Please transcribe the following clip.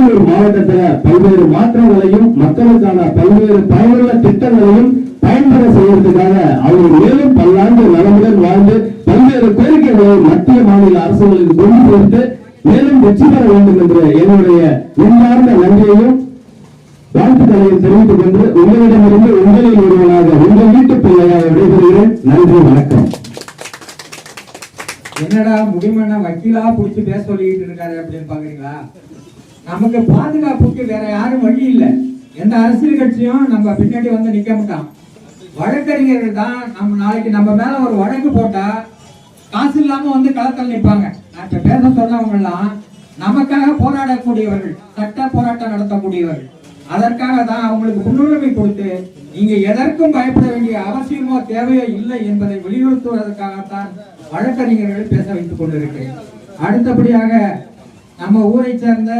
அரியலூர் மாவட்டத்தில் பல்வேறு மாற்றங்களையும் மக்களுக்கான பல்வேறு பயனுள்ள திட்டங்களையும் பயன்பெற செய்வதற்காக அவர் மேலும் பல்லாண்டு நலமுடன் வாழ்ந்து பல்வேறு கோரிக்கைகளை மத்திய மாநில அரசுகளுக்கு கொண்டு சேர்த்து மேலும் வெற்றி பெற வேண்டும் என்று என்னுடைய உள்ளார்ந்த நன்றியையும் வாழ்த்துக்களையும் தெரிவித்துக் கொண்டு உங்களிடமிருந்து உங்களில் ஒருவனாக உங்கள் வீட்டு பிள்ளையாக விடைபெறுகிறேன். நன்றி, வணக்கம். என்னடா முடிமன்னா வக்கீலா புடிச்சு பேச சொல்லிட்டு இருக்காரு அப்படின்னு பாக்குறீங்களா? நமக்கு பாதுகாப்புக்கு வேற யாரும் வழி இல்லை. எந்த அரசியல் கட்சியும் நம்ம பின்னாடி வந்து நிக்க மாட்டான். வழக்கறிஞர்கள் தான் நம்ம நாளைக்கு நம்ம மேல ஒரு வழக்கு போட்டா காசு இல்லாம வந்து களத்தில் நிற்பாங்க. நான் இப்ப பேச சொன்னவங்க எல்லாம் நமக்காக போராடக்கூடியவர்கள், சட்ட போராட்டம் நடத்தக்கூடியவர்கள். அதற்காக தான் அவங்களுக்கு முன்னுரிமை கொடுத்து நீங்க எதற்கும் பயப்பட வேண்டிய அவசியமோ தேவையோ இல்லை என்பதை வலியுறுத்துவதற்காகத்தான் வழக்கறிஞர்கள் பேச வைத்துக் கொண்டிருக்கிறேன். அடுத்தபடியாக நம்ம ஊரை சேர்ந்த